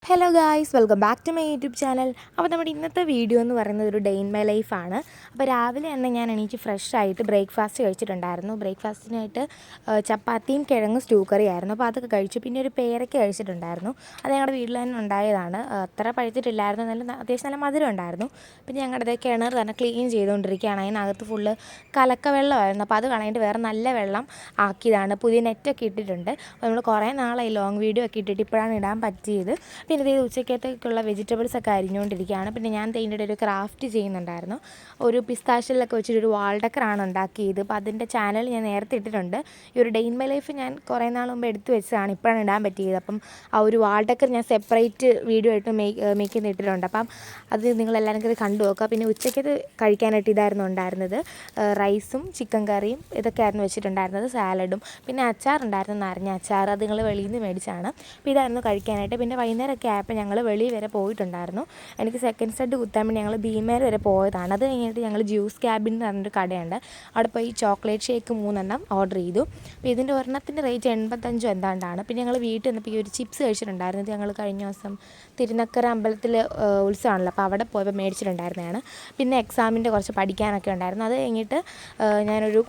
Hello guys, welcome back to my YouTube channel. അപ്പോൾ നമ്മുടെ ഇന്നത്തെ വീഡിയോ എന്ന് പറയുന്നത് ഒരു ഡേ ഇൻ മൈ ലൈഫാണ്. അപ്പോൾ രാവിലെ തന്നെ ഞാൻ എണീറ്റ് ഫ്രഷ് ആയിട്ട് ബ്രേക്ക്ഫാസ്റ്റ് കഴിച്ചിട്ടുണ്ടായിരുന്നു. ബ്രേക്ക്ഫാസ്റ്റിനായിട്ട് ചപ്പാത്തിയും കിഴങ്ങും സ്റ്റൂ കറിയായിരുന്നു. അപ്പോൾ അതൊക്കെ കഴിച്ചു. പിന്നെ ഒരു പേരയ്ക്ക കഴിച്ചിട്ടുണ്ടായിരുന്നു. അത് ഞങ്ങളുടെ വീട്ടിൽ തന്നെ ഉണ്ടായതാണ്. അത്ര പഴുത്തിട്ടില്ലായിരുന്നു, നല്ല അത്യാവശ്യം നല്ല മധുരം ഉണ്ടായിരുന്നു. പിന്നെ ഞങ്ങളുടെ കിണർ തന്നെ ക്ലീൻ ചെയ്തുകൊണ്ടിരിക്കുകയാണ്. അതിനകത്ത് ഫുള്ള് കലക്കവെള്ളമായിരുന്നു. അപ്പോൾ അത് കളഞ്ഞിട്ട് വേറെ നല്ല വെള്ളം ആക്കിയതാണ്. പുതിയ നെറ്റൊക്കെ ഇട്ടിട്ടുണ്ട്. അപ്പോൾ നമ്മൾ കുറേ നാളായി ലോങ് വീഡിയോ ഒക്കെ ഇട്ടിട്ട് ഇപ്പോഴാണ് ഇടാൻ പറ്റിയത്. പിന്നെ ഇത് ഉച്ചക്കത്തേക്കുള്ള വെജിറ്റബിൾസൊക്കെ അരിഞ്ഞുകൊണ്ടിരിക്കുകയാണ്. പിന്നെ ഞാൻ ഇതിൻ്റെ ഒരു ക്രാഫ്റ്റ് ചെയ്യുന്നുണ്ടായിരുന്നു. ഒരു പിസ്താഷ്യലൊക്കെ വെച്ചിട്ടൊരു വാൾഡക്കറാണ് ഉണ്ടാക്കിയത്. അപ്പോൾ അതിൻ്റെ ചാനൽ ഞാൻ നേരത്തെ ഇട്ടിട്ടുണ്ട്. ഈ ഒരു ഡേ ഇൻ മൈ ലൈഫ് ഞാൻ കുറേ നാൾ മുമ്പ് എടുത്തു വെച്ചതാണ്, ഇപ്പോഴാണ് ഇടാൻ പറ്റിയത്. അപ്പം ആ ഒരു വാൾഡക്കർ ഞാൻ സെപ്പറേറ്റ് വീഡിയോ ആയിട്ട് മേക്ക് ചെയ്ത് ഇട്ടിട്ടുണ്ട്. അപ്പം അത് നിങ്ങളെല്ലാവരും കൂടി കണ്ടു നോക്കുക. പിന്നെ ഉച്ചയ്ക്കത് കഴിക്കാനായിട്ട് ഇതായിരുന്നു ഉണ്ടായിരുന്നത്. റൈസും ചിക്കൻ കറിയും ഇതൊക്കെ ആയിരുന്നു വെച്ചിട്ടുണ്ടായിരുന്നത്. സാലഡും പിന്നെ അച്ചാറുണ്ടായിരുന്നു, നാരങ്ങ അച്ചാർ. അത് നിങ്ങൾ വെളിയിൽ നിന്ന് മേടിച്ചാണ്. അപ്പോൾ ഇതായിരുന്നു കഴിക്കാനായിട്ട്. പിന്നെ വൈകുന്നേരമൊക്കെ ആയപ്പോൾ ഞങ്ങൾ വെളിയിൽ വരെ പോയിട്ടുണ്ടായിരുന്നു. എനിക്ക് സെക്കൻഡ് സ്റ്റഡ് കുത്താൻ വേണ്ടി ഞങ്ങൾ ഭീമേർ വരെ പോയതാണ്. അത് കഴിഞ്ഞിട്ട് ഞങ്ങൾ ജ്യൂസ് ക്യാബിൻ എന്ന് പറഞ്ഞൊരു കടയുണ്ട്, അവിടെ പോയി ചോക്ലേറ്റ് ഷേക്ക് 3 ഓർഡർ ചെയ്തു. അപ്പോൾ ഇതിൻ്റെ ഒരെണ്ണത്തിൻ്റെ റേറ്റ് 85 എന്താണ്ടാണ്. പിന്നെ ഞങ്ങൾ വീട്ടിൽ നിന്നപ്പോൾ ഈ ഒരു ചിപ്സ് കഴിച്ചിട്ടുണ്ടായിരുന്നു. ഇത് ഞങ്ങൾ കഴിഞ്ഞ ദിവസം തിരുനക്കര അമ്പലത്തിൽ ഉത്സവമാണല്ലോ, അപ്പോൾ അവിടെ പോയപ്പോൾ മേടിച്ചിട്ടുണ്ടായിരുന്നതാണ്. പിന്നെ എക്സാമിൻ്റെ കുറച്ച് പഠിക്കാനൊക്കെ ഉണ്ടായിരുന്നു. അത് കഴിഞ്ഞിട്ട് ഞാനൊരു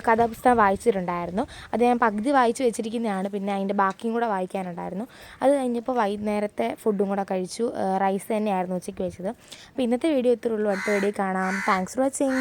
കഥാപുസ്തകം വായിച്ചിട്ടുണ്ടായിരുന്നു. അത് ഞാൻ പകുതി വായിച്ച് വെച്ചിരിക്കുന്നതാണ്. പിന്നെ അതിൻ്റെ ബാക്കിയും കൂടെ വായിക്കാനുണ്ടായിരുന്നു. അത് കഴിഞ്ഞപ്പോൾ വൈകുന്നേരത്തെ ഫുഡും കൂടെ കഴിച്ചു. റൈസ് തന്നെയായിരുന്നു ഉച്ചയ്ക്ക് വെച്ചത്. അപ്പോൾ ഇന്നത്തെ വീഡിയോ ഇത്രയേ ഉള്ളൂ. അടുത്ത വീഡിയോ കാണാം. Thanks for watching.